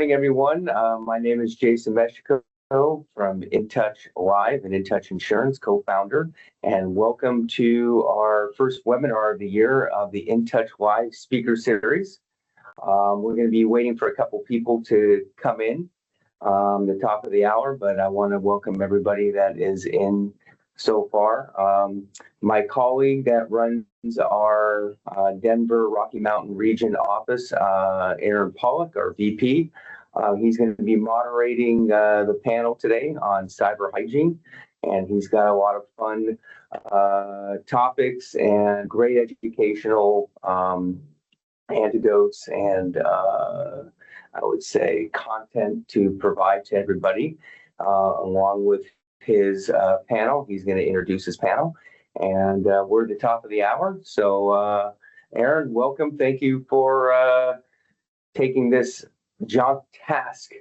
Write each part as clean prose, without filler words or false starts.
morning, everyone. My name is Jason Mexico from intouchLive and InTouch Insurance, co-founder, and welcome to our first webinar of the year of the intouchLive speaker series. We're going to be waiting for a couple people to come in the top of the hour, but I want to welcome everybody that is in so far. My colleague that runs our Denver Rocky Mountain region office, Aaron Pollock, our VP, he's going to be moderating the panel today on cyber hygiene, and he's got a lot of fun topics and great educational antidotes and I would say content to provide to everybody along with his panel. He's going to introduce his panel, and we're at the top of the hour. So, Aaron, welcome. Thank you for taking this jaunt task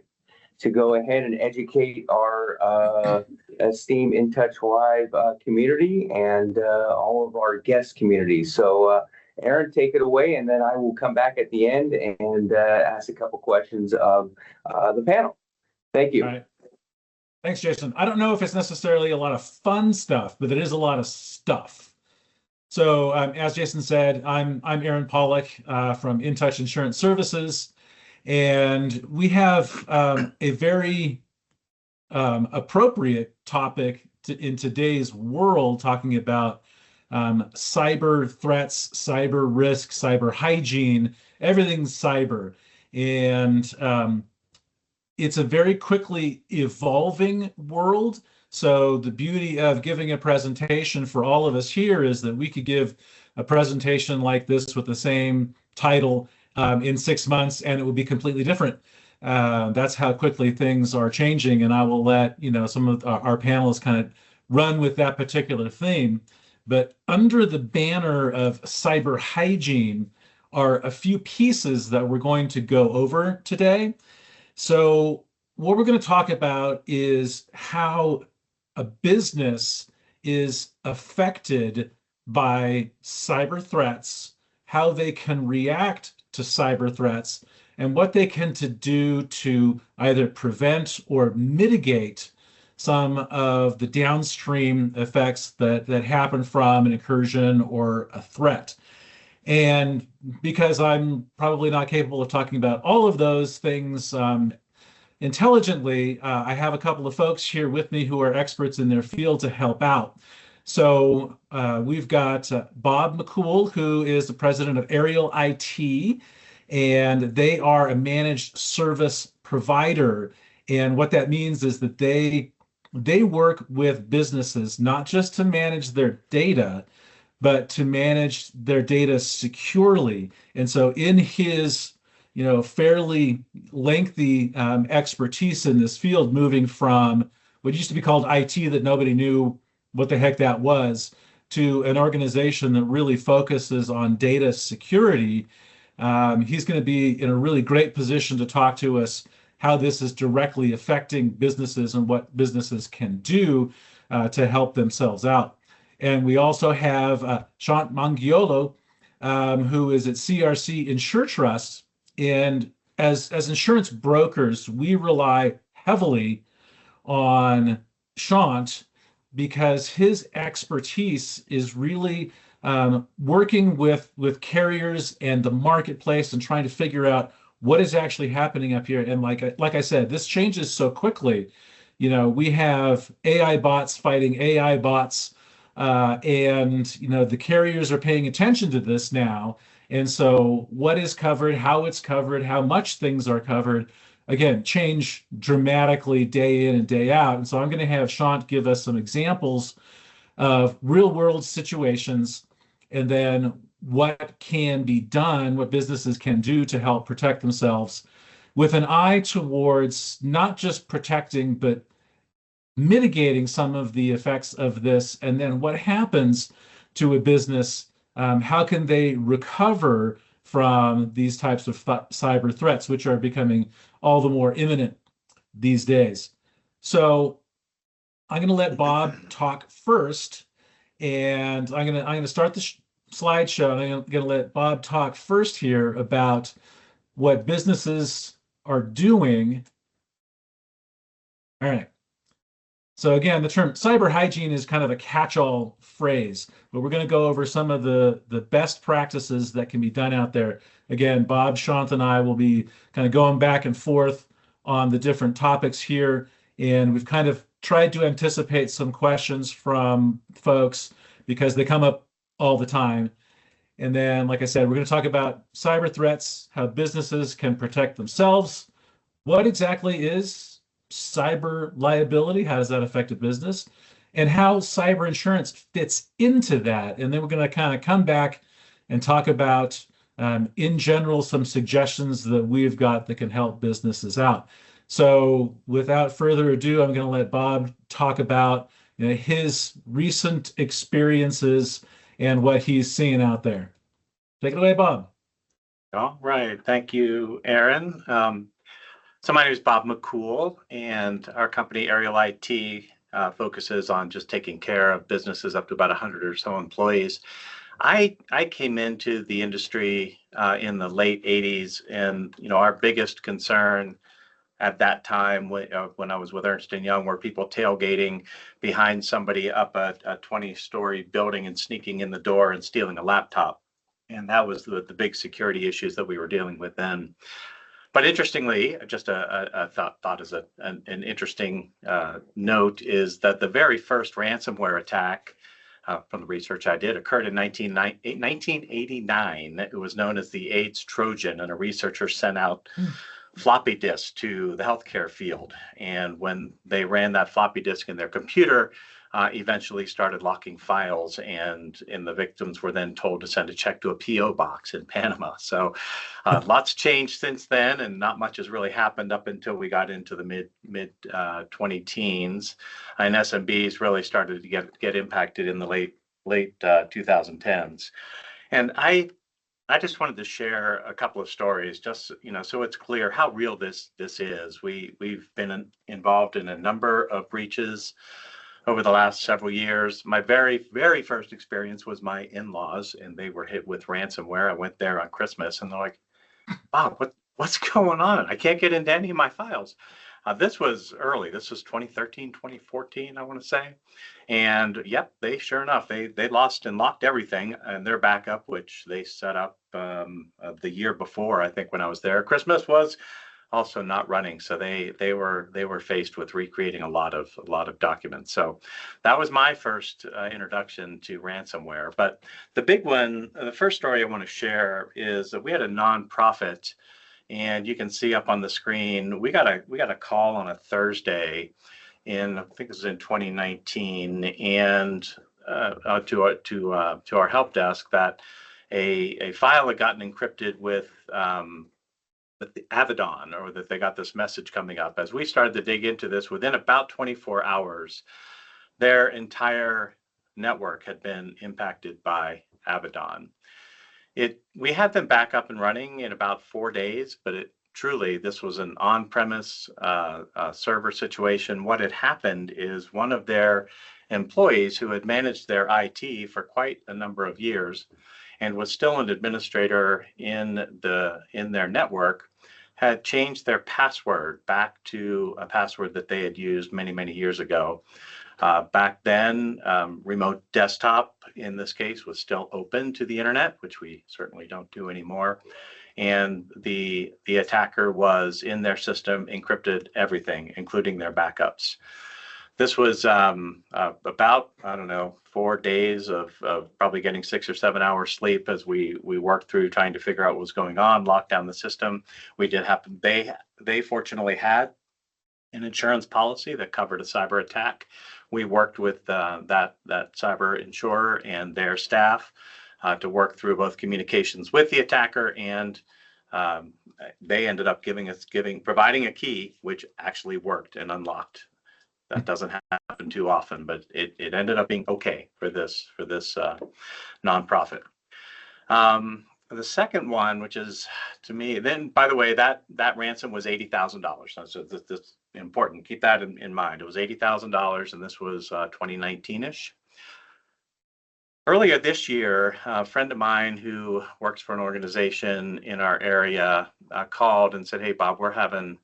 to go ahead and educate our esteemed intouchLive community and all of our guest communities. So, Aaron, take it away, and then I will come back at the end and ask a couple questions of the panel. Thank you. All right. Thanks, Jason. I don't know if it's necessarily a lot of fun stuff, but it is a lot of stuff. So as Jason said, I'm Aaron Pollock from InTouch Insurance Services, and we have a very appropriate topic in today's world, talking about cyber threats, cyber risk, cyber hygiene, everything's cyber. And it's a very quickly evolving world. So the beauty of giving a presentation for all of us here is that we could give a presentation like this with the same title in 6 months, and it would be completely different. That's how quickly things are changing, and I will let some of our panelists kind of run with that particular theme. But under the banner of cyber hygiene are a few pieces that we're going to go over today. So what we're going to talk about is how a business is affected by cyber threats, how they can react to cyber threats, and what they can do to either prevent or mitigate some of the downstream effects that happen from an incursion or a threat. And because I'm probably not capable of talking about all of those things intelligently, I have a couple of folks here with me who are experts in their field to help out. So we've got Bob McCool, who is the president of Aerial IT, and they are a managed service provider. And what that means is that they work with businesses not just to manage their data, but to manage their data securely. And so in his fairly lengthy expertise in this field, moving from what used to be called IT that nobody knew what the heck that was, to an organization that really focuses on data security, he's going to be in a really great position to talk to us how this is directly affecting businesses and what businesses can do to help themselves out. And we also have Shant Mangiolo, who is at CRC InsureTrust. And as insurance brokers, we rely heavily on Shant because his expertise is really working with carriers and the marketplace and trying to figure out what is actually happening up here. And like I said, this changes so quickly. We have AI bots fighting AI bots. And the carriers are paying attention to this now. And so what is covered, how it's covered, how much things are covered, again, change dramatically day in and day out. And so I'm going to have Shant give us some examples of real world situations, and then what can be done, what businesses can do to help protect themselves, with an eye towards not just protecting, but mitigating some of the effects of this. And then what happens to a business, how can they recover from these types of cyber threats, which are becoming all the more imminent these days. So I'm going to let Bob talk first, and I'm going to start the slideshow, and I'm going to let Bob talk first here about what businesses are doing. All right. So again, the term cyber hygiene is kind of a catch-all phrase, but we're going to go over some of the best practices that can be done out there. Again, Bob, Shant, and I will be kind of going back and forth on the different topics here, and we've kind of tried to anticipate some questions from folks because they come up all the time. And then, like I said, we're going to talk about cyber threats, how businesses can protect themselves. What exactly is cyber liability? How does that affect a business? And how cyber insurance fits into that. And then we're going to kind of come back and talk about, in general, some suggestions that we've got that can help businesses out. So without further ado, I'm going to let Bob talk about his recent experiences and what he's seeing out there. Take it away, Bob. All right. Thank you, Aaron. So my name is Bob McCool, and our company, Aerial IT, focuses on just taking care of businesses up to about 100 or so employees. I came into the industry in the late 80s, and our biggest concern at that time when I was with Ernst & Young were people tailgating behind somebody up a 20-story building and sneaking in the door and stealing a laptop. And that was the big security issues that we were dealing with then. But interestingly, just a thought as an interesting note is that the very first ransomware attack from the research I did occurred in 1989. It was known as the AIDS Trojan, and a researcher sent out floppy disks to the healthcare field. And when they ran that floppy disk in their computer, eventually started locking files, and the victims were then told to send a check to a PO box in Panama. So lots changed since then, and not much has really happened up until we got into the mid 20-teens, and SMBs really started to get impacted in the late 2010s. And I just wanted to share a couple of stories, just so it's clear how real this is. We've been involved in a number of breaches over the last several years. My very, very first experience was my in-laws, and they were hit with ransomware. I went there on Christmas, and they're like, "Wow, what's going on? I can't get into any of my files." This was early. This was 2013, 2014, I want to say. And yep, they sure enough, they lost and locked everything, and their backup, which they set up the year before, I think, when I was there. Christmas was also not running, so they were faced with recreating a lot of documents. So that was my first introduction to ransomware. But the big one, the first story I want to share is that we had a nonprofit, and you can see up on the screen, we got a call on a Thursday I think this was in 2019, and to our help desk that a file had gotten encrypted with the Avedon, or that they got this message coming up. As we started to dig into this, within about 24 hours, their entire network had been impacted by Avedon. We had them back up and running in about 4 days, but truly, this was an on-premise server situation. What had happened is one of their employees, who had managed their IT for quite a number of years and was still an administrator in their network, had changed their password back to a password that they had used many, many years ago. Back then, remote desktop, in this case, was still open to the internet, which we certainly don't do anymore. And the attacker was in their system, encrypted everything, including their backups. This was about, 4 days of probably getting 6 or 7 hours sleep as we worked through trying to figure out what was going on, lock down the system. We did happen. They fortunately had an insurance policy that covered a cyber attack. We worked with that cyber insurer and their staff to work through both communications with the attacker, and they ended up providing a key which actually worked and unlocked. That doesn't happen too often, but it ended up being okay for this nonprofit. The second one, which is, to me, then, by the way, that ransom was $80,000. So this important. Keep that in mind. It was $80,000, and this was 2019-ish. Earlier this year, a friend of mine who works for an organization in our area called and said, "Hey, Bob, we're having,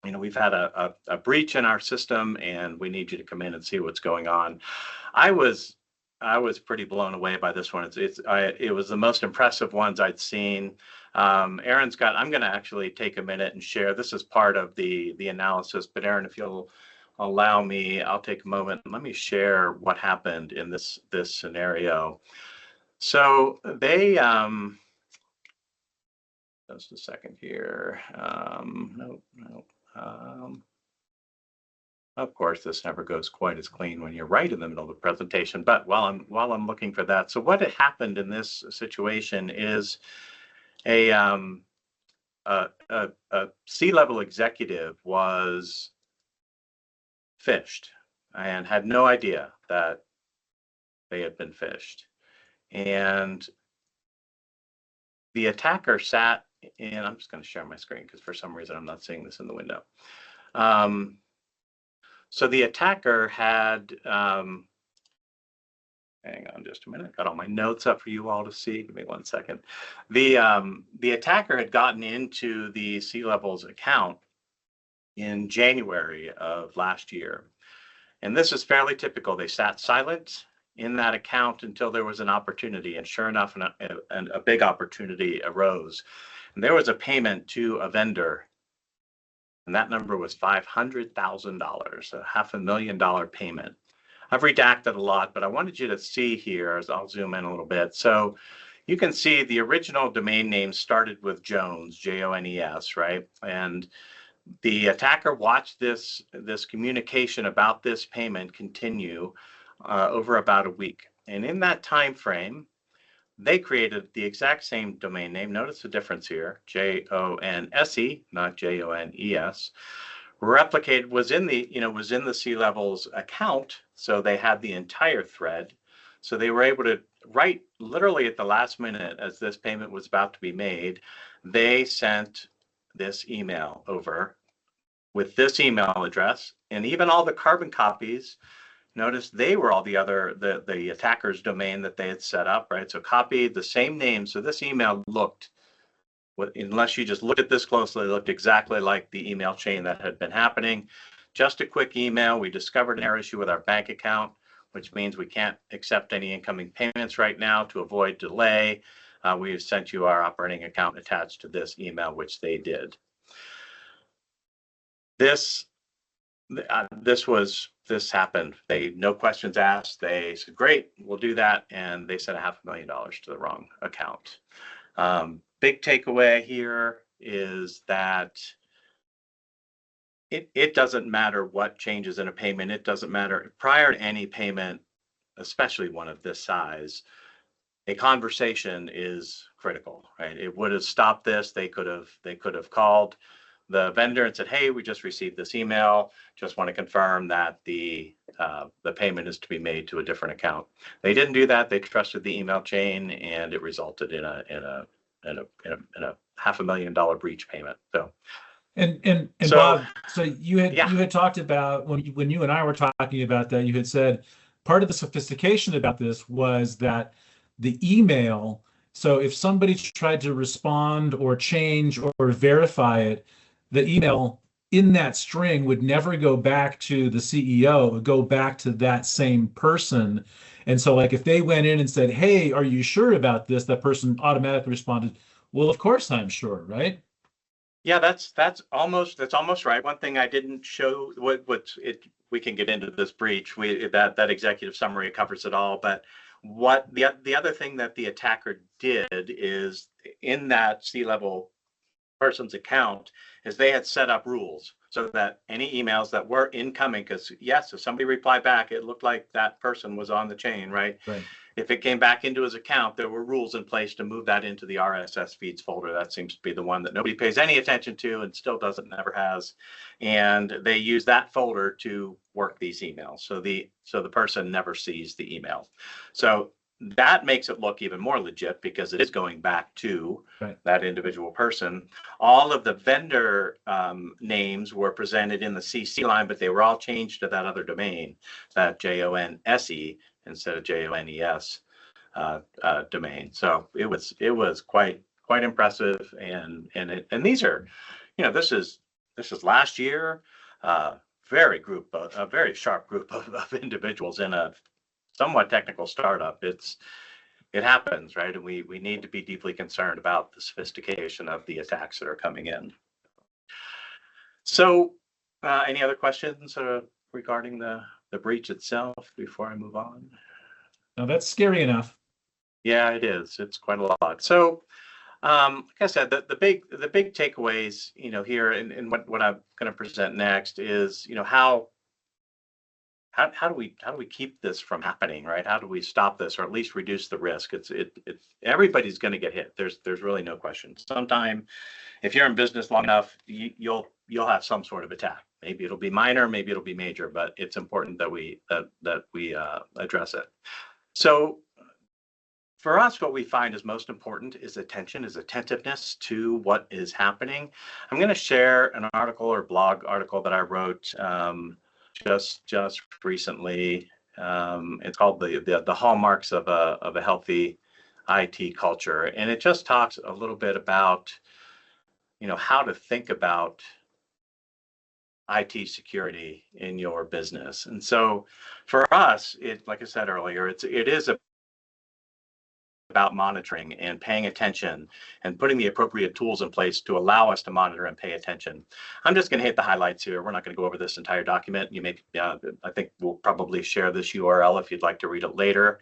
we've had a breach in our system, and we need you to come in and see what's going on." I was pretty blown away by this one. It was the most impressive ones I'd seen. Aaron's got. I'm going to actually take a minute and share. This is part of the analysis, but Aaron, if you'll allow me, I'll take a moment and let me share what happened in this scenario. So they just a second here. No. Of course, this never goes quite as clean when you're right in the middle of the presentation. But while I'm looking for that, so what had happened in this situation is a C-level executive was phished and had no idea that they had been phished, and the attacker sat in. I'm just going to share my screen because for some reason I'm not seeing this in the window. So the attacker had, hang on just a minute, got all my notes up for you all to see. Give me 1 second. The attacker had gotten into the C-Level's account in January of last year. And this is fairly typical. They sat silent in that account until there was an opportunity. And sure enough, a big opportunity arose. And there was a payment to a vendor, and that number was $500,000, a $500,000 payment. I've redacted a lot, but I wanted you to see here, as I'll zoom in a little bit. So you can see the original domain name started with Jones, Jones, right? And the attacker watched this communication about this payment continue over about a week. And in that time frame, they created the exact same domain name. Notice the difference here, Jonse, not Jones. Replicated was in the C-Level's account, so they had the entire thread. So they were able to write literally at the last minute, as this payment was about to be made, they sent this email over with this email address, and even all the carbon copies. Notice they were all the attacker's domain that they had set up, right? So copied the same name. So this email looked, unless you just look at this closely, it looked exactly like the email chain that had been happening. Just a quick email. We discovered an error issue with our bank account, which means we can't accept any incoming payments right now. To avoid delay, we sent you our operating account attached to this email, which they did. This happened. They, no questions asked. They said, "Great, we'll do that," and they sent $500,000 to the wrong account. Big takeaway here is that it doesn't matter what changes in a payment. It doesn't matter prior to any payment, especially one of this size. A conversation is critical, right? It would have stopped this. They could have called the vendor and said, "Hey, we just received this email. Just want to confirm that the payment is to be made to a different account." They didn't do that. They trusted the email chain, and it resulted in a $500,000 breach payment. So, and so, Bob, so you had talked about when you and I were talking about that, you had said part of the sophistication about this was that the email. So if somebody tried to respond or change or verify it, the email in that string would never go back to the CEO. It would go back to that same person. And so, like, if they went in and said, "Hey, are you sure about this?" that person automatically responded, "Well, of course I'm sure," right? Yeah, that's almost right. One thing I didn't show, we can get into this breach. That executive summary covers it all. But what the other thing that the attacker did is, in that C-level person's account, is they had set up rules so that any emails that were incoming, because yes, if somebody replied back, it looked like that person was on the chain, right? Right. If it came back into his account, there were rules in place to move that into the RSS feeds folder. That seems to be the one that nobody pays any attention to and still doesn't, never has. And they use that folder to work these emails. So the person never sees the email. So that makes it look even more legit because it is going back to that individual person. All of the vendor names were presented in the CC line, but they were all changed to that other domain, that Jonse instead of Jones. domain. So it was quite impressive, and these are, this is last year. A very sharp group of individuals in a somewhat technical startup. It happens, right? And we need to be deeply concerned about the sophistication of the attacks that are coming in. So, any other questions regarding the breach itself before I move on? Now that's scary enough. Yeah, it is. It's quite a lot. So, like I said, the big takeaways, here, and what I'm going to present next is, how do we keep this from happening, right? How do we stop this, or at least reduce the risk? It's everybody's going to get hit. There's really no question. Sometime, if you're in business long enough, you'll have some sort of attack. Maybe it'll be minor, maybe it'll be major, but it's important that we address it. So for us, what we find is most important is attentiveness to what is happening. I'm going to share an article or blog article that I wrote just recently. It's called the hallmarks of a healthy IT culture, and it just talks a little bit about how to think about IT security in your business. And so for us, like I said earlier, it is about monitoring and paying attention and putting the appropriate tools in place to allow us to monitor and pay attention. I'm just going to hit the highlights here. We're not going to go over this entire document. I think we'll probably share this URL if you'd like to read it later.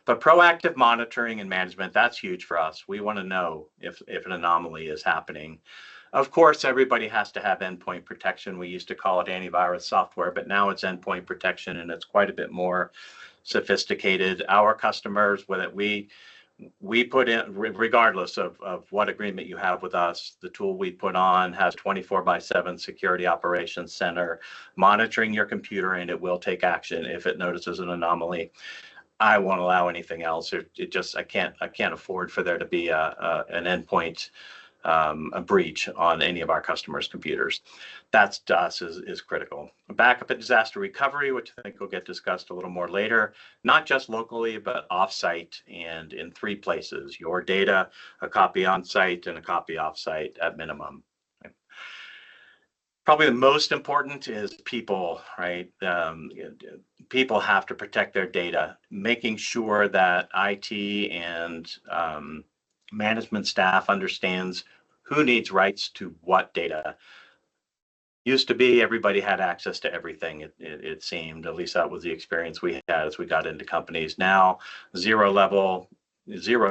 But proactive monitoring and management, that's huge for us. We want to know if an anomaly is happening. Of course, everybody has to have endpoint protection. We used to call it antivirus software, but now it's endpoint protection, and it's quite a bit more sophisticated. Our customers, whether we put in, regardless of what agreement you have with us, the tool we put on has 24/7 security operations center monitoring your computer, and it will take action if it notices an anomaly. I won't allow anything else. I can't afford for there to be an endpoint a breach on any of our customers' computers. That's, to us, is critical. Backup and disaster recovery, which I think will get discussed a little more later, not just locally, but offsite and in 3 places: your data, a copy on site, and a copy offsite at minimum. Probably the most important is people, right? People have to protect their data, making sure that IT and management staff understands who needs rights to what data. Used to be everybody had access to everything, it seemed. At least that was the experience we had as we got into companies. Now, zero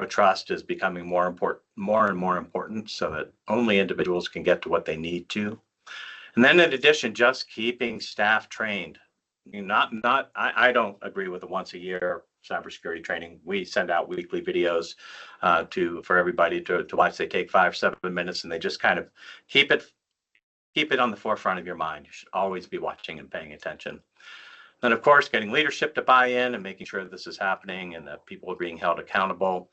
trust is becoming more and more important, so that only individuals can get to what they need to. And then in addition, just keeping staff trained. I don't agree with the once a year cybersecurity training. We send out weekly videos for everybody to watch. They take 5-7 minutes, and they just kind of keep it on the forefront of your mind. You should always be watching and paying attention. Then, of course, getting leadership to buy in and making sure this is happening and that people are being held accountable,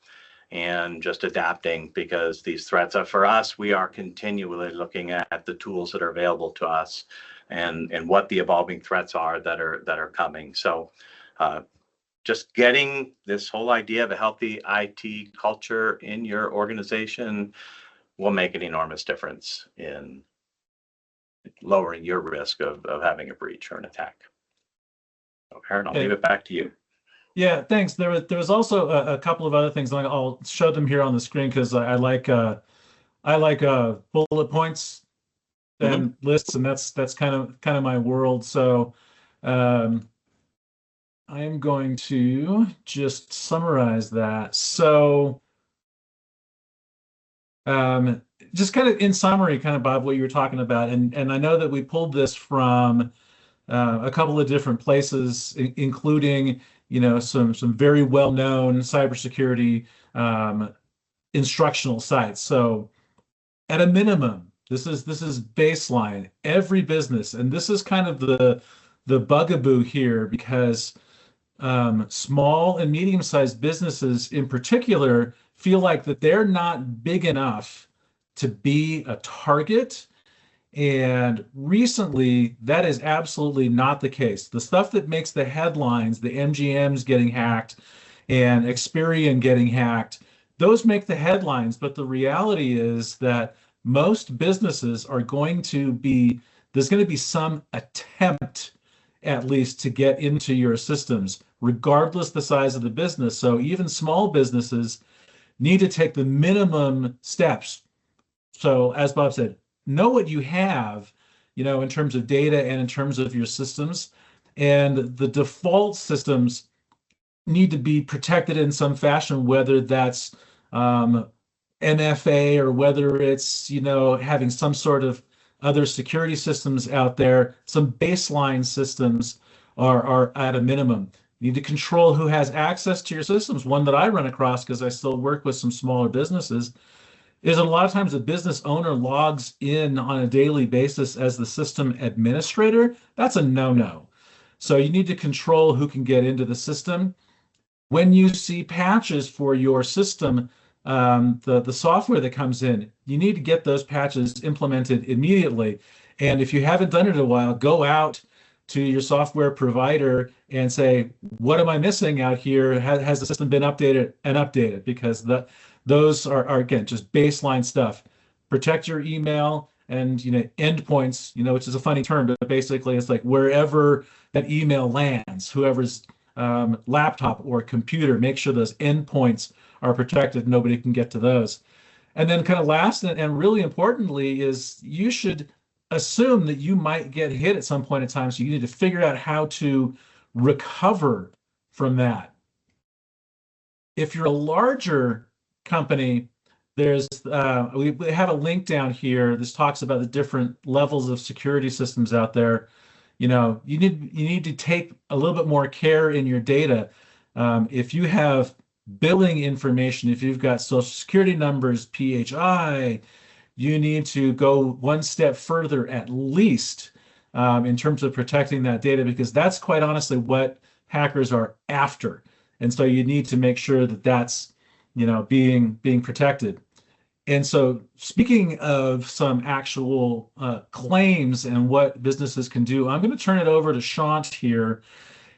and just adapting, because these threats are, for us, we are continually looking at the tools that are available to us and what the evolving threats are that are coming. So just getting this whole idea of a healthy IT culture in your organization will make an enormous difference in lowering your risk of having a breach or an attack. So, Aaron, I'll leave it back to you. Yeah, thanks. There was also a couple of other things. I'll show them here on the screen because I like bullet points and lists, and that's kind of my world. So I am going to just summarize that. So just kind of in summary, kind of, Bob, what you were talking about, and I know that we pulled this from a couple of different places, including some very well-known cybersecurity instructional sites. So at a minimum, this is baseline. Every business, and this is kind of the bugaboo here, because small and medium-sized businesses in particular feel like that they're not big enough to be a target. And recently, that is absolutely not the case. The stuff that makes the headlines, the MGMs getting hacked, and Experian getting hacked. Those make the headlines, but the reality is that most businesses are going to be, there's going to be some attempt at least to get into your systems, regardless the size of the business. So even small businesses need to take the minimum steps. So as Bob said, know what you have, in terms of data and in terms of your systems. And the default systems need to be protected in some fashion, whether that's MFA or whether it's, having some sort of other security systems out there. Some baseline systems are at a minimum. You need to control who has access to your systems. One that I run across, because I still work with some smaller businesses, is a lot of times the business owner logs in on a daily basis as the system administrator. That's a no-no. So you need to control who can get into the system. When you see patches for your system, the software that comes in, you need to get those patches implemented immediately. And if you haven't done it in a while, go out to your software provider and say, what am I missing out here? Has the system been updated and updated? Because those are again, just baseline stuff. Protect your email and, endpoints, which is a funny term, but basically it's like wherever that email lands, whoever's laptop or computer, make sure those endpoints are protected. Nobody can get to those. And then kind of last and really importantly is you should assume that you might get hit at some point in time. So you need to figure out how to recover from that. If you're a larger company, there's we have a link down here. This talks about the different levels of security systems out there. You need to take a little bit more care in your data. If you have billing information, if you've got social security numbers, PHI, you need to go one step further at least in terms of protecting that data, because that's quite honestly what hackers are after. And so you need to make sure that that's being protected. And so speaking of some actual claims and what businesses can do, I'm going to turn it over to Shant here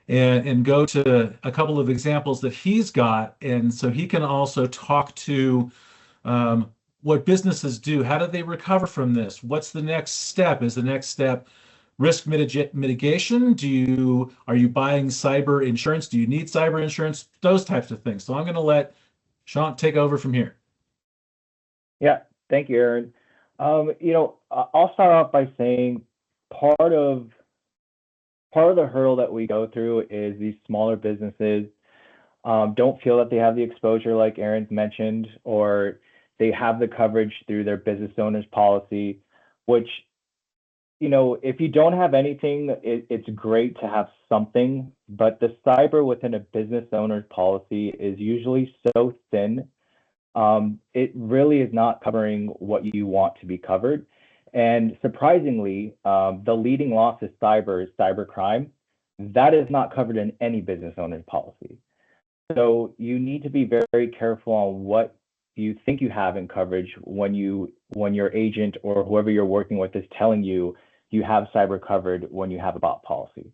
and go to a couple of examples that he's got. And so he can also talk to what businesses do. How do they recover from this? What's the next step? Is the next step risk mitigation? Are you buying cyber insurance? Do you need cyber insurance? Those types of things. So I'm going to let Shant take over from here. Yeah, thank you, Aaron. I'll start off by saying part of the hurdle that we go through is these smaller businesses don't feel that they have the exposure like Aaron's mentioned, or they have the coverage through their business owner's policy, which, if you don't have anything, it's great to have something, but the cyber within a business owner's policy is usually so thin. It really is not covering what you want to be covered. And surprisingly, the leading loss is cybercrime. That is not covered in any business owner's policy. So you need to be very, very careful on what you think you have in coverage when your agent or whoever you're working with is telling you you have cyber covered when you have a bot policy.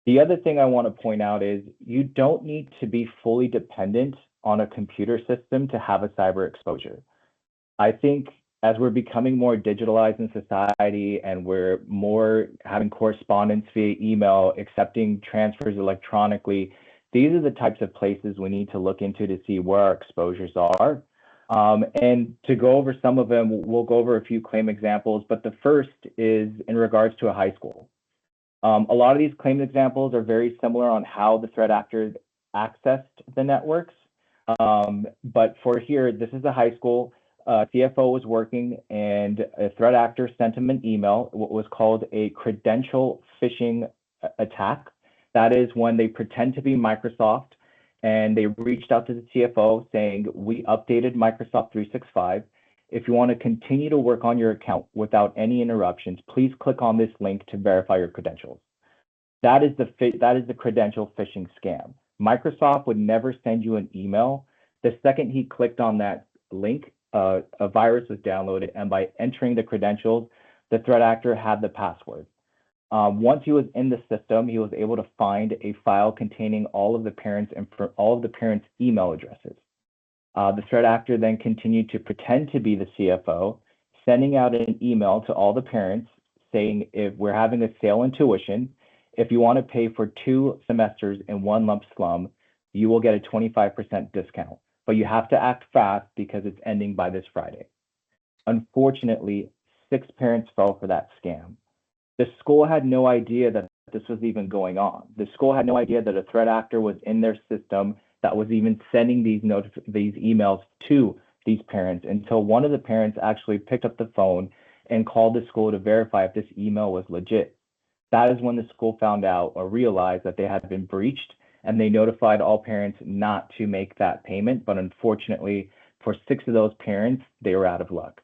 The other thing I want to point out is you don't need to be fully dependent on a computer system to have a cyber exposure. I think as we're becoming more digitalized in society and we're more having correspondence via email, accepting transfers electronically, these are the types of places we need to look into to see where our exposures are. And to go over some of them, we'll go over a few claim examples, but the first is in regards to a high school. A lot of these claim examples are very similar on how the threat actors accessed the networks. But for here, this is a high school. CFO was working and a threat actor sent him an email, what was called a credential phishing attack. That is when they pretend to be Microsoft and they reached out to the CFO saying, we updated Microsoft 365. If you want to continue to work on your account without any interruptions, please click on this link to verify your credentials. That is the credential phishing scam. Microsoft would never send you an email. The second he clicked on that link, a virus was downloaded, and by entering the credentials, the threat actor had the password. Once he was in the system, he was able to find a file containing all of the parents' email addresses. The threat actor then continued to pretend to be the CFO, sending out an email to all the parents saying, if we're having a sale in tuition, if you want to pay for 2 semesters in one lump sum, you will get a 25% discount. But you have to act fast because it's ending by this Friday. Unfortunately, 6 parents fell for that scam. The school had no idea that this was even going on. The school had no idea that a threat actor was in their system that was even sending these emails to these parents until one of the parents actually picked up the phone and called the school to verify if this email was legit. That is when the school found out or realized that they had been breached, and they notified all parents not to make that payment. But unfortunately, for 6 of those parents, they were out of luck.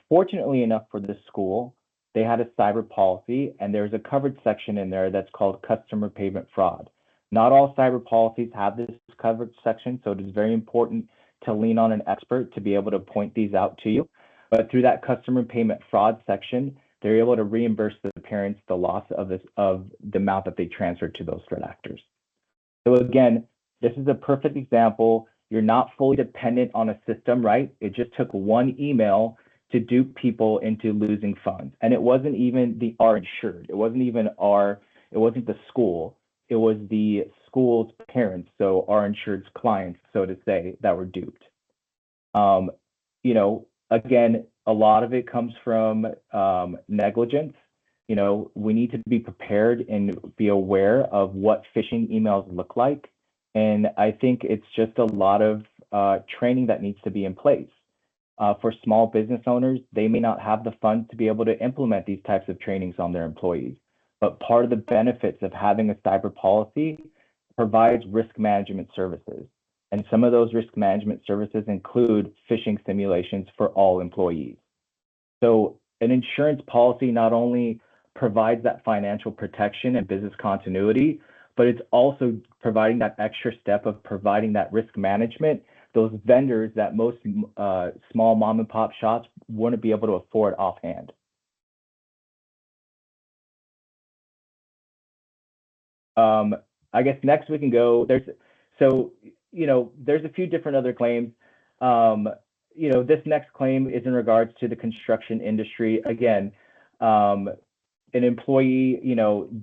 Fortunately enough for the school, they had a cyber policy, and there's a covered section in there that's called customer payment fraud. Not all cyber policies have this covered section, so it is very important to lean on an expert to be able to point these out to you. But through that customer payment fraud section, they're able to reimburse the parents the loss of the amount that they transferred to those threat actors. So again, this is a perfect example. You're not fully dependent on a system, right? It just took one email to dupe people into losing funds. And it wasn't even our insured. It wasn't the school. It was the school's parents, so our insured's clients, so to say, that were duped. Again, a lot of it comes from negligence. We need to be prepared and be aware of what phishing emails look like. And I think it's just a lot of training that needs to be in place. For small business owners, they may not have the funds to be able to implement these types of trainings on their employees. But part of the benefits of having a cyber policy provides risk management services. And some of those risk management services include phishing simulations for all employees. So an insurance policy not only provides that financial protection and business continuity, but it's also providing that extra step of providing that risk management, those vendors that most small mom and pop shops wouldn't be able to afford offhand. I guess next we can go. There's a few different other claims. This next claim is in regards to the construction industry. Again, an employee,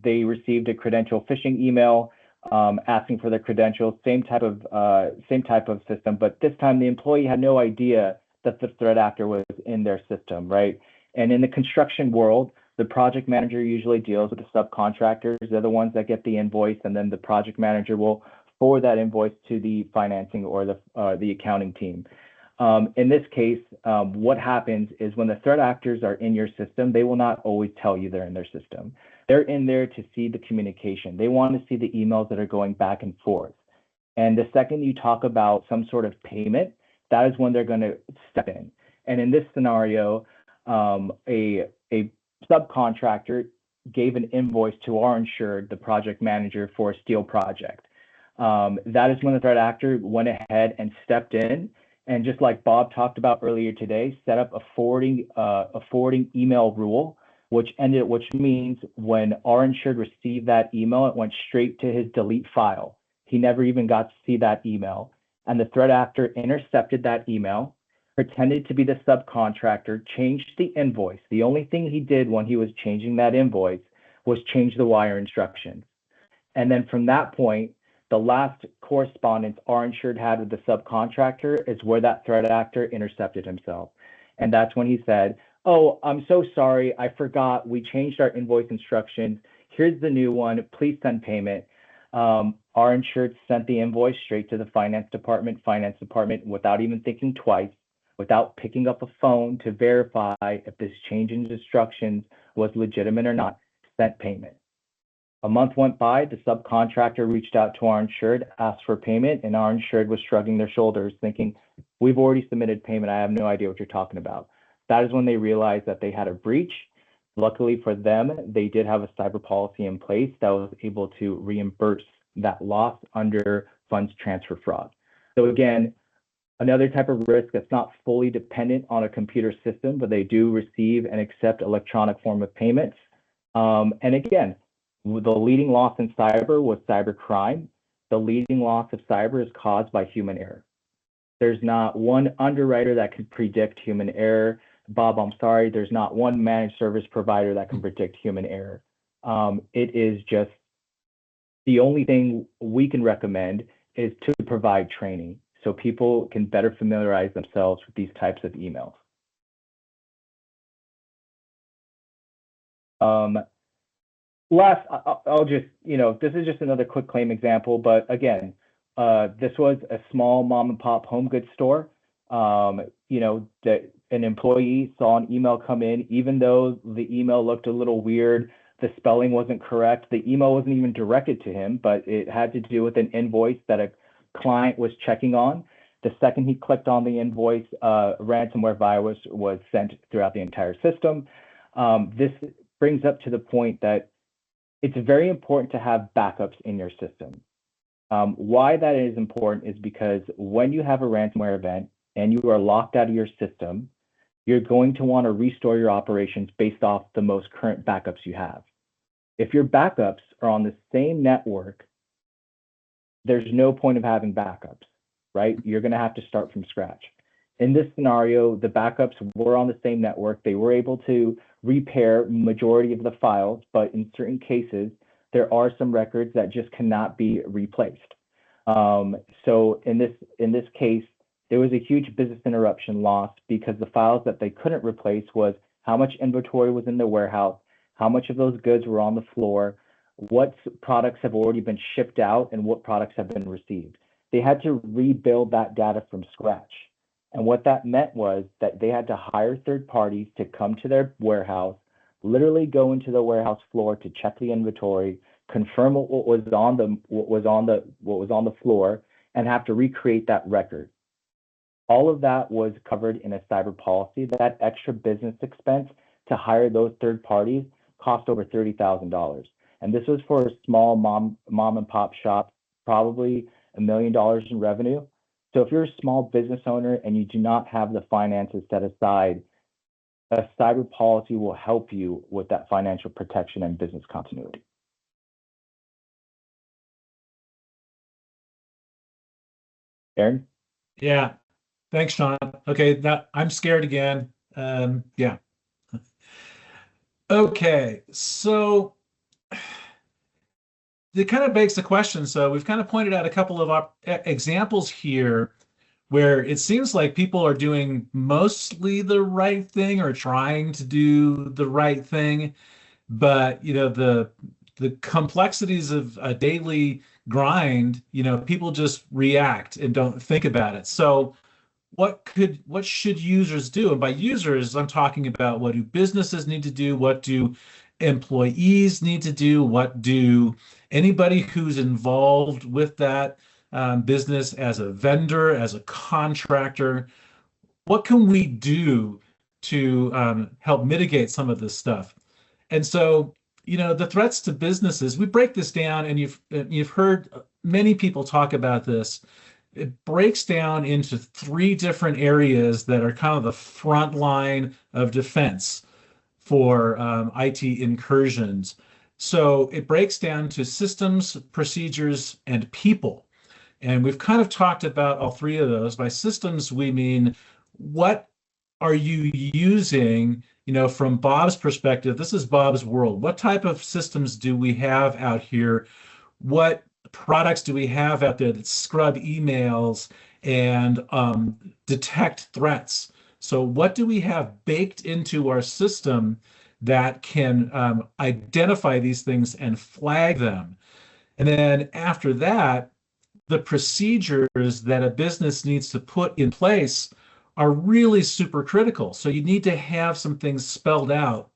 they received a credential phishing email asking for their credentials, same type of system, but this time the employee had no idea that the threat actor was in their system, right? And in the construction world, the project manager usually deals with the subcontractors. They're the ones that get the invoice, and then the project manager will forward that invoice to the financing or the accounting team. In this case, what happens is when the threat actors are in your system, they will not always tell you they're in their system. They're in there to see the communication. They want to see the emails that are going back and forth. And the second you talk about some sort of payment, that is when they're going to step in. And in this scenario, a subcontractor gave an invoice to our insured, the project manager, for a steel project. That is when the threat actor went ahead and stepped in, and just like Bob talked about earlier today, set up a forwarding email rule, which means when our insured received that email, it went straight to his delete file. He never even got to see that email. And the threat actor intercepted that email, pretended to be the subcontractor, changed the invoice. The only thing he did when he was changing that invoice was change the wire instructions. And then from that point, the last correspondence our insured had with the subcontractor is where that threat actor intercepted himself. And that's when he said, "Oh, I'm so sorry. I forgot. We changed our invoice instructions. Here's the new one. Please send payment." Our insured sent the invoice straight to the finance department without even thinking twice, without picking up a phone to verify if this change in instructions was legitimate or not, sent payment. A month went by, the subcontractor reached out to our insured, asked for payment, and our insured was shrugging their shoulders, thinking, "We've already submitted payment. I have no idea what you're talking about." That is when they realized that they had a breach. Luckily for them, they did have a cyber policy in place that was able to reimburse that loss under funds transfer fraud. So again, another type of risk that's not fully dependent on a computer system, but they do receive and accept electronic form of payments. And again, the leading loss in cyber was cybercrime. The leading loss of cyber is caused by human error. There's not one underwriter that can predict human error. Bob, I'm sorry, there's not one managed service provider that can predict human error. It is just the only thing we can recommend is to provide training so people can better familiarize themselves with these types of emails. Last, I'll just, this is just another quick claim example, but again, this was a small mom and pop home goods store. That an employee saw an email come in, even though the email looked a little weird, the spelling wasn't correct, the email wasn't even directed to him, but it had to do with an invoice that a client was checking on. The second he clicked on the invoice, ransomware virus was sent throughout the entire system. This brings up to the point that it's very important to have backups in your system. Why that is important is because when you have a ransomware event and you are locked out of your system, you're going to want to restore your operations based off the most current backups you have. If your backups are on the same network, there's no point of having backups, right? You're going to have to start from scratch. In this scenario, the backups were on the same network. They were able to repair majority of the files, but in certain cases, there are some records that just cannot be replaced. So in this case, there was a huge business interruption loss because the files that they couldn't replace was how much inventory was in the warehouse, how much of those goods were on the floor, what products have already been shipped out, and what products have been received. They had to rebuild that data from scratch. And what that meant was that they had to hire third parties to come to their warehouse, literally go into the warehouse floor to check the inventory, confirm what was on the floor, and have to recreate that record. All of that was covered in a cyber policy. That extra business expense to hire those third parties cost over $30,000. And this was for a small mom and pop shop, probably $1 million in revenue. So if you're a small business owner and you do not have the finances set aside, a cyber policy will help you with that financial protection and business continuity. Aaron? Yeah, thanks, Sean. Okay, I'm scared again. Yeah. Okay, so it kind of begs the question. So we've kind of pointed out a couple of examples here where it seems like people are doing mostly the right thing or trying to do the right thing, but the complexities of a daily grind, people just react and don't think about it. So what should users do? And by users, I'm talking about what do businesses need to do? What do employees need to do? What do anybody who's involved with that business as a vendor, as a contractor, what can we do to help mitigate some of this stuff? And so, the threats to businesses, we break this down, and you've heard many people talk about this. It breaks down into 3 different areas that are kind of the front line of defense for IT incursions. So it breaks down to systems, procedures, and people. And we've kind of talked about all 3 of those. By systems, we mean what are you using, from Bob's perspective? This is Bob's world. What type of systems do we have out here? What products do we have out there that scrub emails and detect threats? So what do we have baked into our system that can identify these things and flag them? And then after that, the procedures that a business needs to put in place are really super critical. So you need to have some things spelled out.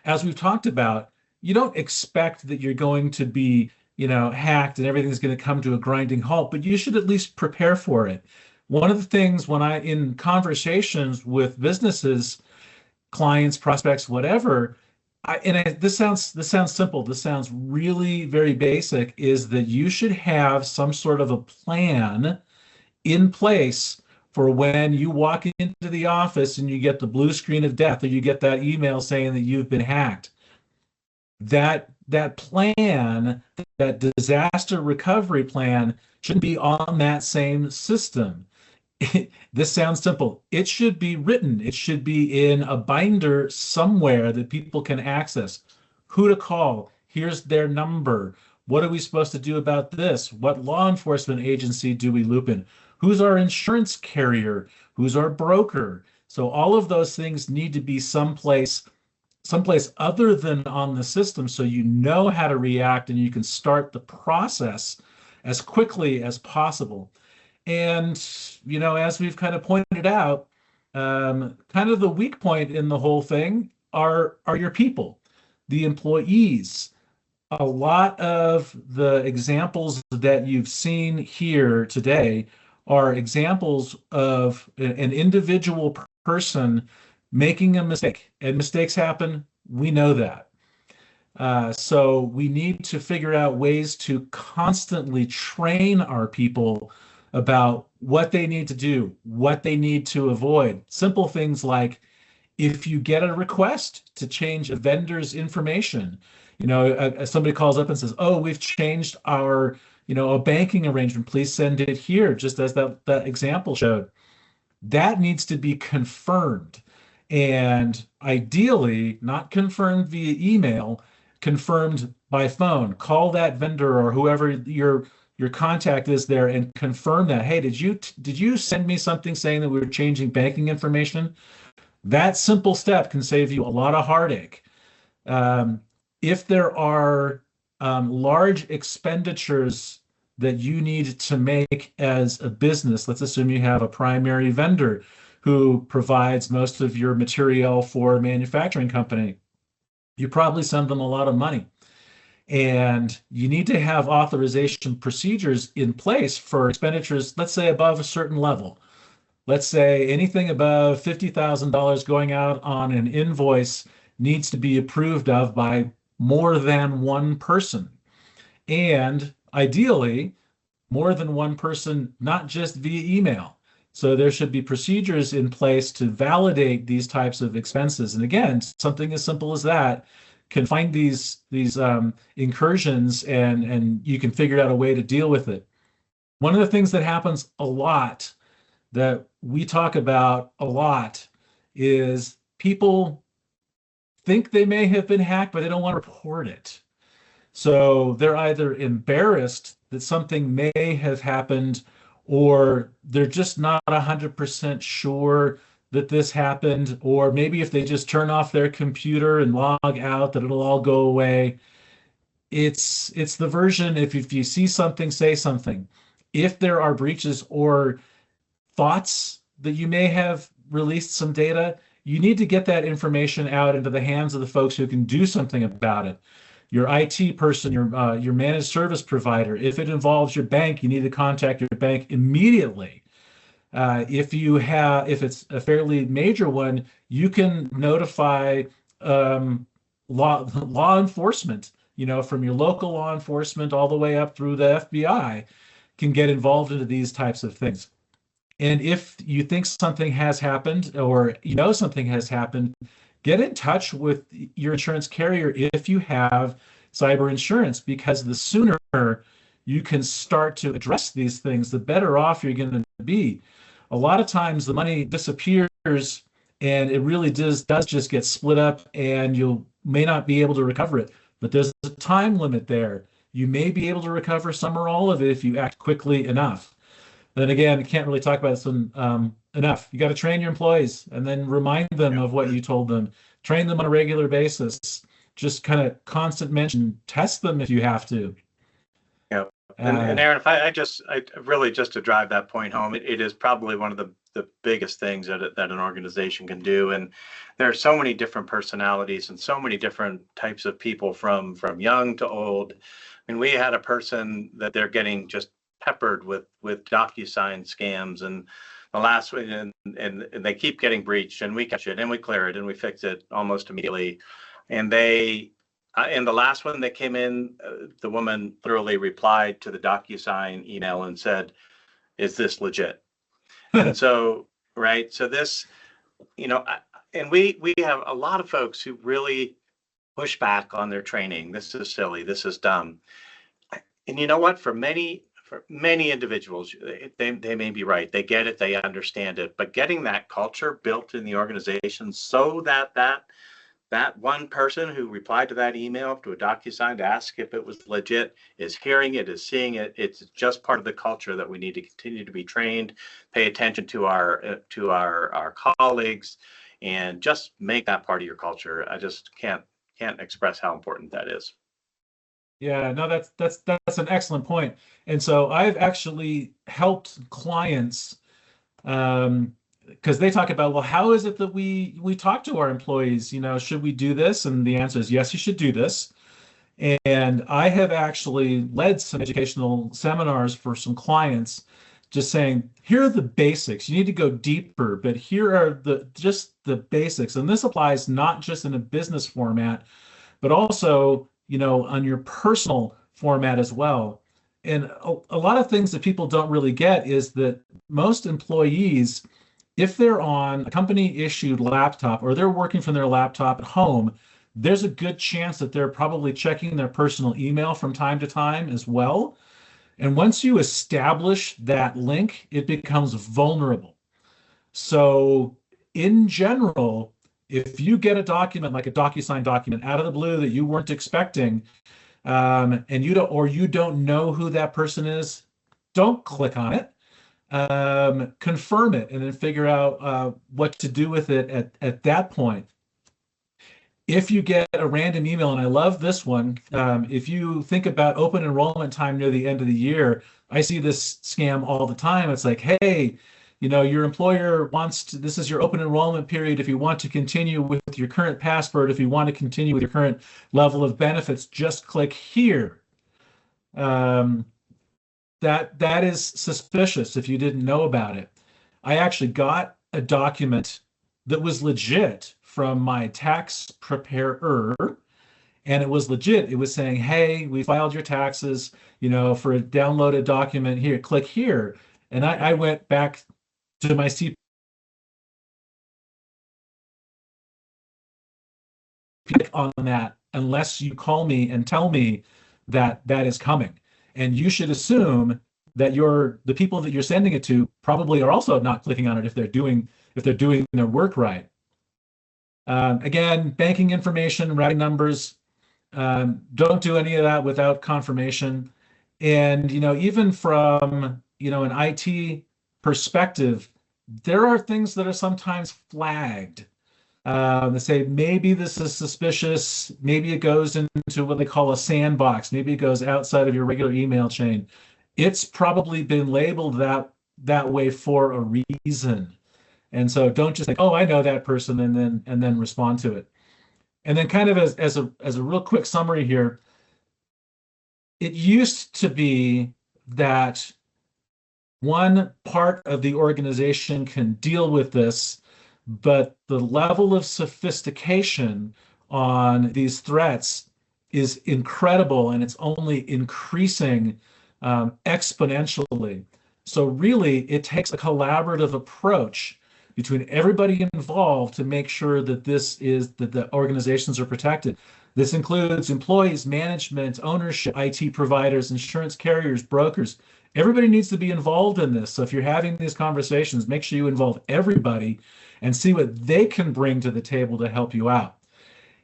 As we've talked about, you don't expect that you're going to be, hacked and everything's going to come to a grinding halt, but you should at least prepare for it. One of the things in conversations with businesses, clients, prospects, whatever, this sounds simple. This sounds really very basic, is that you should have some sort of a plan in place for when you walk into the office and you get the blue screen of death, or you get that email saying that you've been hacked. that plan, that disaster recovery plan, shouldn't be on that same system. This sounds simple. It should be written. It should be in a binder somewhere that people can access. Who to call? Here's their number. What are we supposed to do about this? What law enforcement agency do we loop in? Who's our insurance carrier? Who's our broker? So all of those things need to be someplace other than on the system, so you know how to react and you can start the process as quickly as possible. And, as we've kind of pointed out, kind of the weak point in the whole thing are your people, the employees. A lot of the examples that you've seen here today are examples of an individual person making a mistake, and mistakes happen. We know that. So we need to figure out ways to constantly train our people about what they need to do, what they need to avoid. Simple things like, if you get a request to change a vendor's information, somebody calls up and says, "Oh, we've changed our, a banking arrangement. Please send it here," just as that example showed. That needs to be confirmed, and ideally not confirmed via email, confirmed by phone. Call that vendor or whoever your contact is there and confirm that. Hey, did you send me something saying that we were changing banking information? That simple step can save you a lot of heartache. If there are large expenditures that you need to make as a business, let's assume you have a primary vendor who provides most of your material for a manufacturing company. You probably send them a lot of money. And you need to have authorization procedures in place for expenditures, let's say above a certain level. Let's say anything above $50,000 going out on an invoice needs to be approved of by more than one person. And ideally, more than one person, not just via email. So there should be procedures in place to validate these types of expenses. And again, something as simple as that can find these incursions, and you can figure out a way to deal with it. One of the things that happens a lot, that we talk about a lot, is people think they may have been hacked, but they don't want to report it. So they're either embarrassed that something may have happened, or they're just not 100% sure that this happened, or maybe if they just turn off their computer and log out, that it'll all go away. It's the version, if you see something, say something. If there are breaches or thoughts that you may have released some data, you need to get that information out into the hands of the folks who can do something about it. Your IT person, your managed service provider. If it involves your bank, you need to contact your bank immediately. If it's a fairly major one, you can notify law enforcement. From your local law enforcement all the way up through the FBI, can get involved into these types of things. And if you think something has happened, or something has happened, get in touch with your insurance carrier if you have cyber insurance, because the sooner you can start to address these things, the better off you're going to be. A lot of times the money disappears, and it really does just get split up, and you may not be able to recover it. But there's a time limit there. You may be able to recover some or all of it if you act quickly enough. Then again, I can't really talk about this one enough. You got to train your employees and then remind them of what you told them. Train them on a regular basis. Just kind of constant mention. Test them if you have to. Yeah. And Aaron, if I really just to drive that point home, it is probably one of the biggest things that an organization can do. And there are so many different personalities and so many different types of people, from young to old. I mean, we had a person that they're getting just peppered with DocuSign scams, and the last one, and they keep getting breached, and we catch it and we clear it and we fix it almost immediately. And the last one that came in, the woman literally replied to the DocuSign email and said, "Is this legit?" And so, right. So this, and we have a lot of folks who really pushback on their training. This is silly. This is dumb. And you know what? For many individuals, they may be right. They get it. They understand it. But getting that culture built in the organization so that that one person who replied to that email to a DocuSign to ask if it was legit is hearing it, is seeing it. It's just part of the culture that we need to continue to be trained, pay attention to our colleagues, and just make that part of your culture. I just can't express how important that is. Yeah, no, that's an excellent point. And so I've actually helped clients because they talk about, well, how is it that we talk to our employees? You know, should we do this? And the answer is yes, you should do this. And I have actually led some educational seminars for some clients, just saying, here are the basics. You need to go deeper, but here are just the basics. And this applies not just in a business format, but also, you know, on your personal format as well. And a lot of things that people don't really get is that most employees, if they're on a company issued laptop or they're working from their laptop at home, there's a good chance that they're probably checking their personal email from time to time as well. And once you establish that link, it becomes vulnerable. So in general, if you get a document like a DocuSign document out of the blue that you weren't expecting, and you don't know who that person is, don't click on it. Confirm it and then figure out what to do with it at that point. If you get a random email, and I love this one, if you think about open enrollment time near the end of the year, I see this scam all the time. It's like, hey, you know, your employer wants to, this is your open enrollment period. If you want to continue with your current password, if you want to continue with your current level of benefits, just click here. That is suspicious if you didn't know about it. I actually got a document that was legit from my tax preparer, and it was legit. It was saying, hey, we filed your taxes, you know, for a downloaded document here, click here. And I went back to my CPA on that unless you call me and tell me that that is coming. And you should assume that the people that you're sending it to probably are also not clicking on it if they're doing their work right. Again, banking information, routing numbers, don't do any of that without confirmation. And, you know, even from, you know, an IT perspective, there are things that are sometimes flagged. They say maybe this is suspicious, maybe it goes into what they call a sandbox, maybe it goes outside of your regular email chain. It's probably been labeled that way for a reason. And so don't just think, oh, I know that person, and then respond to it. And then kind of as a real quick summary here, it used to be that one part of the organization can deal with this, but the level of sophistication on these threats is incredible, and it's only increasing exponentially. So really, it takes a collaborative approach between everybody involved to make sure that that the organizations are protected. This includes employees, management, ownership, IT providers, insurance carriers, brokers. Everybody needs to be involved in this. So if you're having these conversations, make sure you involve everybody and see what they can bring to the table to help you out.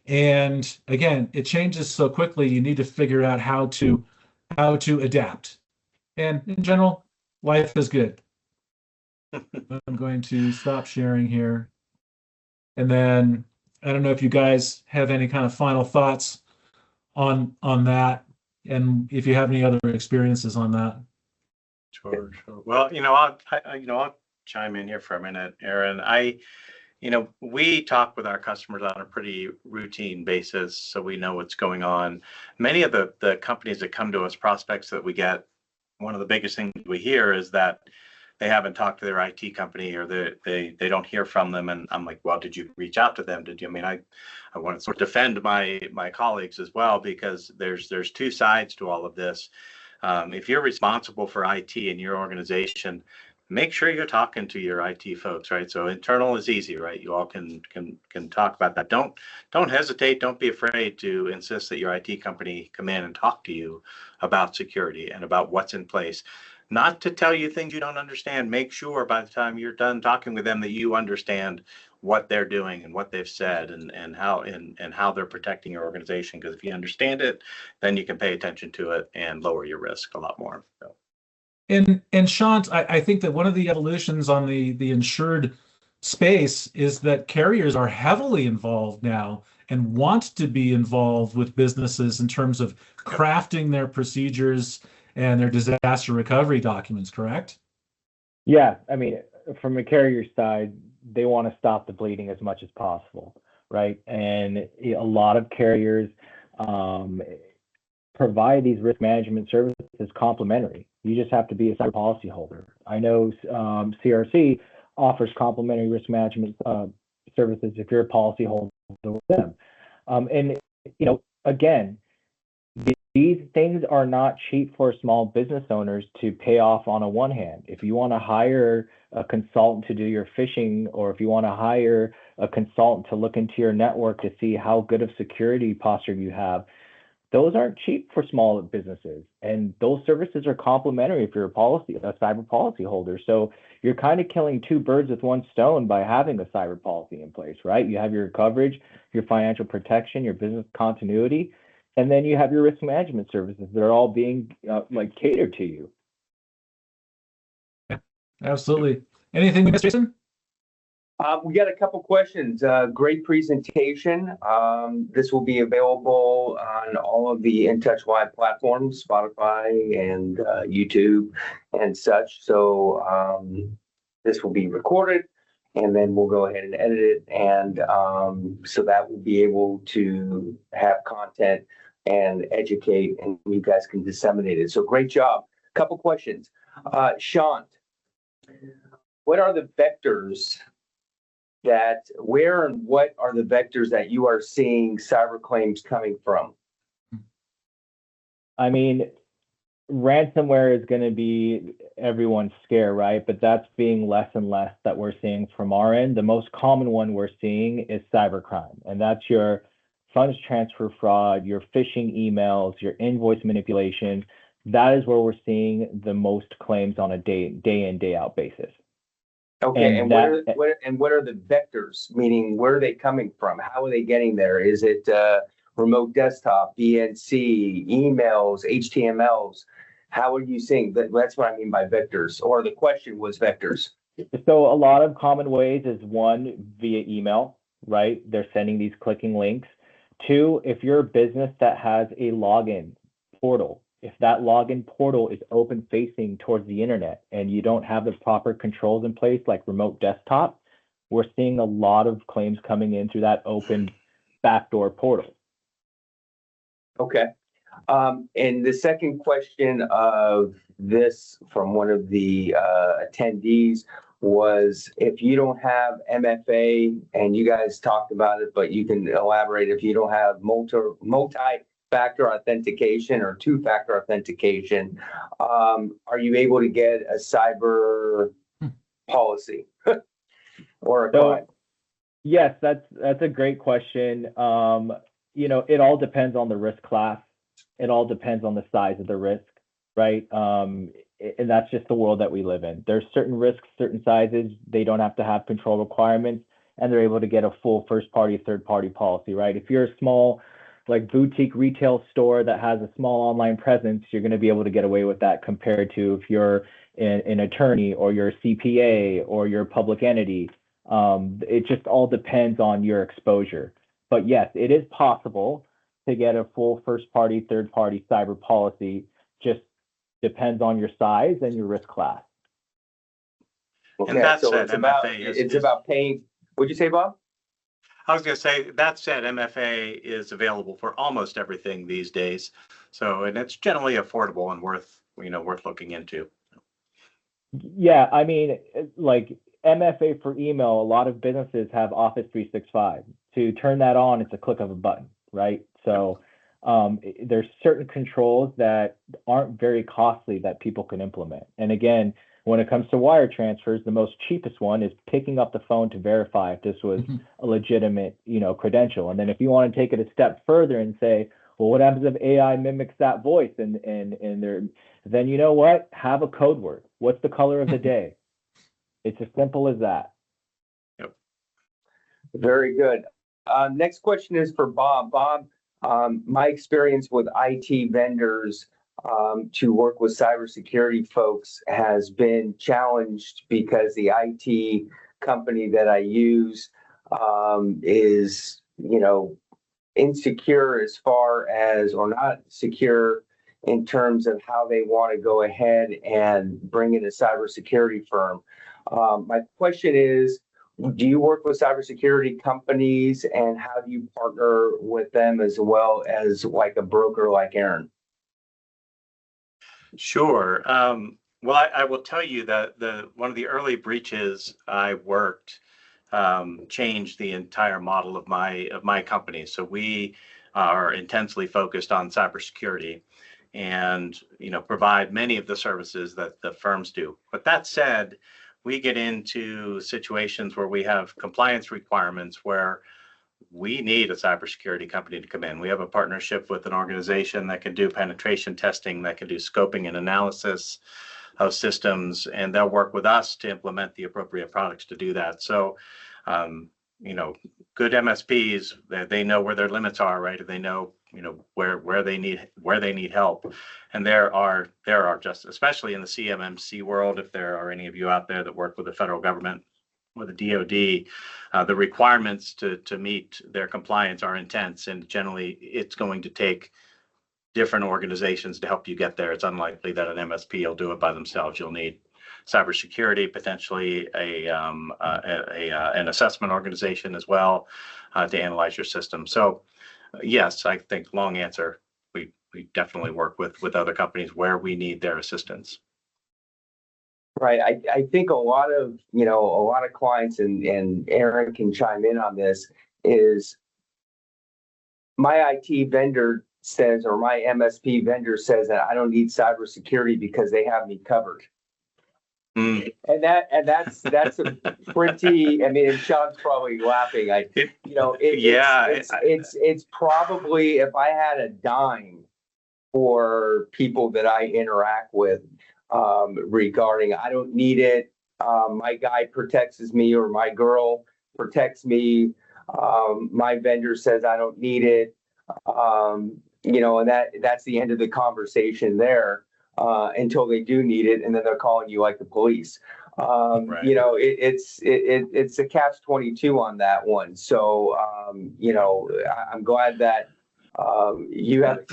And again, it changes so quickly, you need to figure out how to adapt. And in general, life is good. I'm going to stop sharing here. And then I don't know if you guys have any kind of final thoughts on that, and if you have any other experiences on that. Sure. Well, I'll chime in here for a minute, Aaron. We talk with our customers on a pretty routine basis, so we know what's going on. Many of the companies that come to us, prospects that we get, one of the biggest things we hear is that they haven't talked to their IT company, or they don't hear from them. And I'm like, well, did you reach out to them? Did you? I mean, I want to sort of defend my colleagues as well, because there's two sides to all of this. If you're responsible for IT in your organization, make sure you're talking to your IT folks, right? So internal is easy, right? You all can talk about that. Don't hesitate. Don't be afraid to insist that your IT company come in and talk to you about security and about what's in place. Not to tell you things you don't understand. Make sure by the time you're done talking with them that you understand what they're doing and what they've said and how they're protecting your organization. Because if you understand it, then you can pay attention to it and lower your risk a lot more. So. And Shant, I think that one of the evolutions on the insured space is that carriers are heavily involved now and want to be involved with businesses in terms of crafting their procedures and their disaster recovery documents, correct? Yeah, I mean, from a carrier side, they want to stop the bleeding as much as possible, right? And a lot of carriers provide these risk management services complimentary. You just have to be a cyber policy holder. I know CRC offers complimentary risk management services if you're a policy holder with them. And, you know, again, these things are not cheap for small business owners to pay off on a one hand. If you want to hire a consultant to do your phishing, or if you want to hire a consultant to look into your network to see how good of security posture you have, those aren't cheap for small businesses. And those services are complimentary if you're a cyber policy holder. So you're kind of killing two birds with one stone by having a cyber policy in place, right? You have your coverage, your financial protection, your business continuity, and then you have your risk management services that are all being like catered to you. Yeah, absolutely. Anything we missed, Jason? We got a couple questions. Great presentation. This will be available on all of the intouchLive platforms, Spotify and YouTube and such. So this will be recorded, and then we'll go ahead and edit it. And so that will be able to have content and educate, and you guys can disseminate it. So great job. Couple questions. Shant, what are the vectors where and what are the vectors that you are seeing cyber claims coming from? I mean, ransomware is going to be everyone's scare, right? But that's being less and less that we're seeing from our end. The most common one we're seeing is cybercrime, and that's your funds transfer fraud, your phishing emails, your invoice manipulation. That is where we're seeing the most claims on a day in, day out basis. Okay, and what are the vectors? Meaning, where are they coming from? How are they getting there? Is it remote desktop, BNC, emails, HTMLs? How are you seeing that? That's what I mean by vectors. Or the question was vectors. So a lot of common ways is one, via email, right? They're sending these clicking links. Two, if you're a business that has a login portal, if that login portal is open facing towards the internet and you don't have the proper controls in place, like remote desktop, we're seeing a lot of claims coming in through that open backdoor portal. Okay. And the second question of this from one of the attendees was, if you don't have MFA, and you guys talked about it, but you can elaborate, if you don't have multi-factor authentication or two-factor authentication, are you able to get a cyber policy or a crime? Yes, that's a great question. You know, it all depends on the risk class. It all depends on the size of the risk, right? And that's just the world that we live in. There's certain risks, certain sizes, they don't have to have control requirements, and they're able to get a full first-party, third-party policy, right? If you're a small, like boutique retail store that has a small online presence, you're going to be able to get away with that compared to if you're an attorney or you're a CPA or you're a public entity. It just all depends on your exposure. But yes, it is possible to get a full first-party, third-party cyber policy. Just depends on your size and your risk class. Okay, And that so said, it's about paying. What'd you say, Bob? I was going to say, that said, MFA is available for almost everything these days. So, and it's generally affordable and worth looking into. Yeah, I mean, like MFA for email, a lot of businesses have Office 365. To turn that on, it's a click of a button, right? So there's certain controls that aren't very costly that people can implement. And again, When it comes to wire transfers, the most cheapest one is picking up the phone to verify if this was a legitimate, credential. And then if you want to take it a step further and say, well, what happens if AI mimics that voice then you know what? Have a code word. What's the color of the day? It's as simple as that. Yep. Very good. Next question is for Bob. Bob, my experience with IT vendors to work with cybersecurity folks has been challenged because the IT company that I use is, insecure as far as, or not secure in terms of how they want to go ahead and bring in a cybersecurity firm. My question is, do you work with cybersecurity companies, and how do you partner with them as well as like a broker like Aaron? Sure. Well, I will tell you that one of the early breaches I worked changed the entire model of my company. So we are intensely focused on cybersecurity, and provide many of the services that the firms do. But that said, we get into situations where we have compliance requirements where we need a cybersecurity company to come in. We have a partnership with an organization that can do penetration testing, that can do scoping and analysis of systems, and they'll work with us to implement the appropriate products to do that. So, good MSPs, they know where their limits are, right? They know, where they need help. And there are just, especially in the CMMC world, if there are any of you out there that work with the federal government or the DoD, the requirements to meet their compliance are intense, and generally it's going to take different organizations to help you get there. It's unlikely that an MSP will do it by themselves. You'll need cybersecurity, potentially an assessment organization as well, to analyze your system. So yes, I think long answer, we definitely work with other companies where we need their assistance. Right. I think a lot of clients, and Aaron can chime in on this, is my IT vendor says, or my MSP vendor says, that I don't need cybersecurity because they have me covered. And that's a pretty, I mean, and Sean's probably laughing. It's probably, if I had a dime for people that I interact with, regarding, I don't need it. My guy protects me, or my girl protects me. My vendor says I don't need it. And that's the end of the conversation there, until they do need it, and then they're calling you like the police. Right. It's a catch-22 on that one. So I'm glad that you have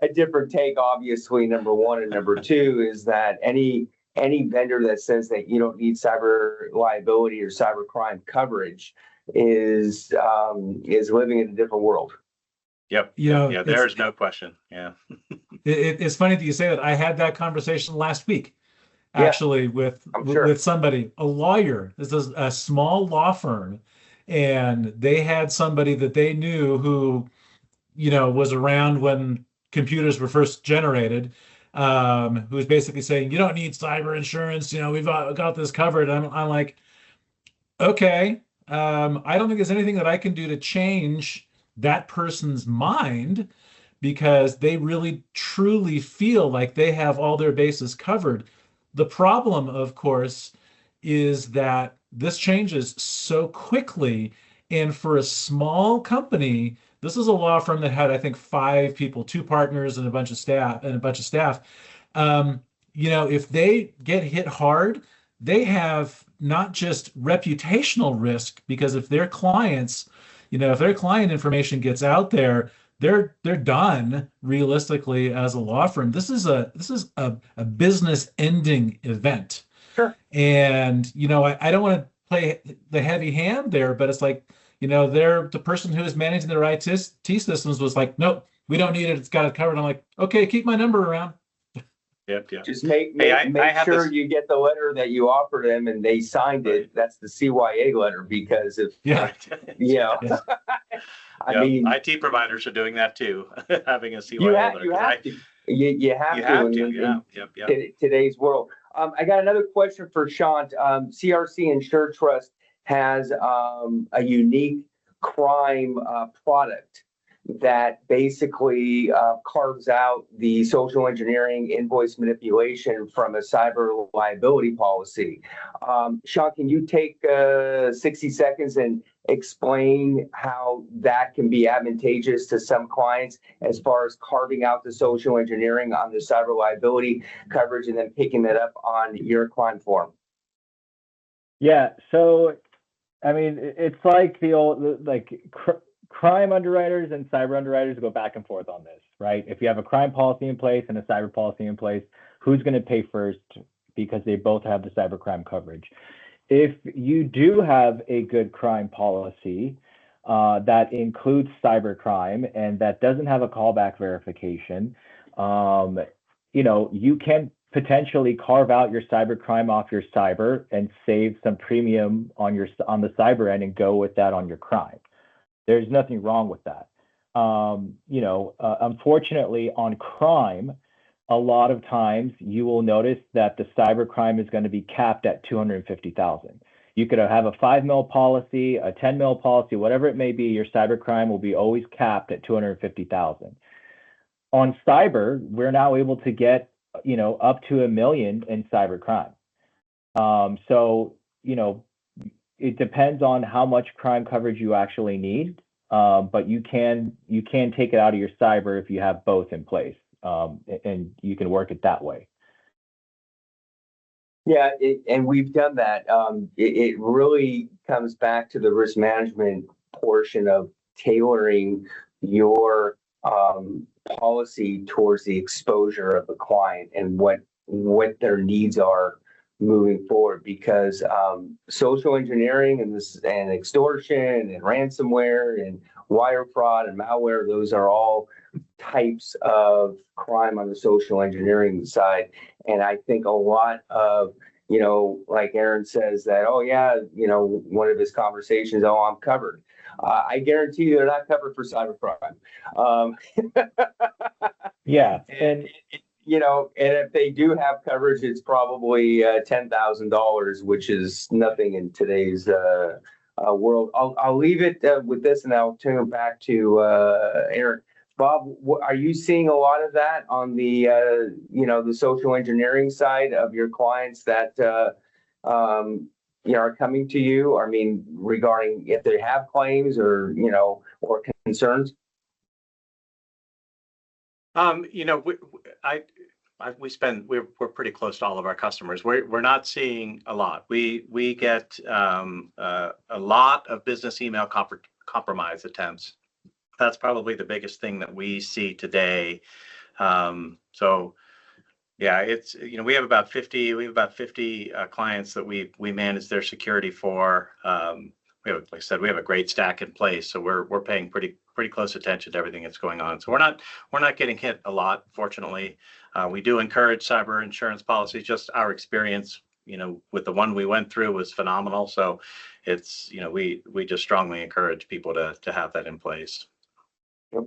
a different take, obviously, number one. And number two is that any vendor that says that you don't need cyber liability or cyber crime coverage is living in a different world. Yep. Yeah, there's no question. Yeah. It's funny that you say that. I had that conversation last week, actually, with somebody, a lawyer. This is a small law firm, and they had somebody that they knew who, was around when computers were first generated, who was basically saying, you don't need cyber insurance. We've got this covered. I'm like, okay. I don't think there's anything that I can do to change that person's mind, because they really truly feel like they have all their bases covered. The problem, of course, is that this changes so quickly. And for a small company, this is a law firm that had, I think, 5 people, 2 partners and a bunch of staff. If they get hit hard, they have not just reputational risk, because if their clients, if their client information gets out there, they're done realistically as a law firm. This is a business ending event. Sure. And I don't want to play the heavy hand there, but it's like, the person who is managing their IT systems was like, nope, we don't need it. It's got it covered. I'm like, okay, keep my number around. Yep. Just make sure you get the letter that you offered them and they signed it. That's the CYA letter, because if I mean, IT providers are doing that too, having a CYA letter. You have to. In today's world. I got another question for Shant. CRC Insure Trust has a unique crime product that basically carves out the social engineering invoice manipulation from a cyber liability policy. Sean, can you take 60 seconds and explain how that can be advantageous to some clients as far as carving out the social engineering on the cyber liability coverage and then picking it up on your client form? Yeah, so I mean, it's like the old crime underwriters and cyber underwriters go back and forth on this, right? If you have a crime policy in place and a cyber policy in place, who's going to pay first because they both have the cyber crime coverage? If you do have a good crime policy that includes cyber crime and that doesn't have a callback verification, you can potentially carve out your cyber crime off your cyber and save some premium on the cyber end and go with that on your crime. There's nothing wrong with that. Unfortunately, on crime, a lot of times you will notice that the cyber crime is going to be capped at 250,000. You could have a 5 mil policy, a 10 mil policy, whatever it may be. Your cyber crime will be always capped at 250,000. On cyber, we're now able to get up to $1 million in cyber crime. It depends on how much crime coverage you actually need, but you can take it out of your cyber if you have both in place, and you can work it that way. Yeah, and we've done that. It really comes back to the risk management portion of tailoring your policy towards the exposure of the client and what their needs are moving forward, because social engineering and extortion and ransomware and wire fraud and malware, those are all types of crime on the social engineering side. And I think a lot of, like Aaron says that, oh yeah, one of his conversations, oh, I'm covered. I guarantee you they're not covered for cybercrime. Yeah. And if they do have coverage, it's probably $10,000, which is nothing in today's world. I'll leave it with this, and I'll turn it back to Aaron. Bob, are you seeing a lot of that on the the social engineering side of your clients that are coming to you? I mean, regarding if they have claims or or concerns. We're pretty close to all of our customers. We're not seeing a lot. We get a lot of business email compromise attempts. That's probably the biggest thing that we see today. So yeah, it's we have about 50 clients that we manage their security for. We have, like I said, we have a great stack in place, so we're paying pretty close attention to everything that's going on. So we're not getting hit a lot, fortunately. We do encourage cyber insurance policies. Just our experience, with the one we went through was phenomenal. So it's we just strongly encourage people to have that in place. Yep.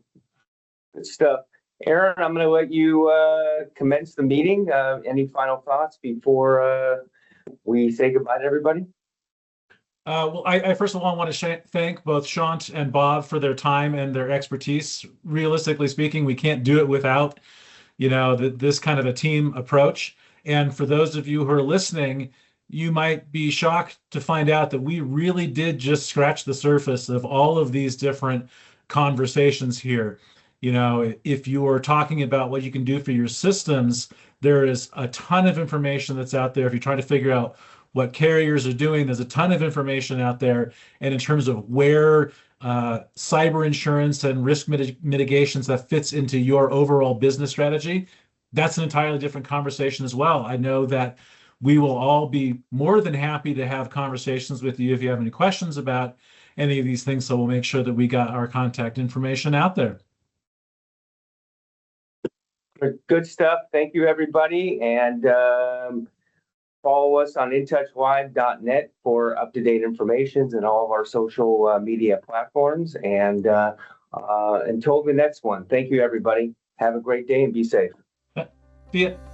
Good stuff. Aaron, I'm going to let you commence the meeting. Any final thoughts before we say goodbye to everybody? Well, I first of all want to thank both Shant and Bob for their time and their expertise. Realistically speaking, we can't do it without, this kind of a team approach. And for those of you who are listening, you might be shocked to find out that we really did just scratch the surface of all of these different conversations here. If you are talking about what you can do for your systems, there is a ton of information that's out there. If you're trying to figure out what carriers are doing, there's a ton of information out there. And in terms of where cyber insurance and risk mitigations that fits into your overall business strategy, that's an entirely different conversation as well. I know that we will all be more than happy to have conversations with you if you have any questions about any of these things. So we'll make sure that we got our contact information out there. Good stuff. Thank you, everybody. And follow us on intouchlive.net for up-to-date information and all of our social media platforms. And until the next one, thank you, everybody. Have a great day and be safe. See ya.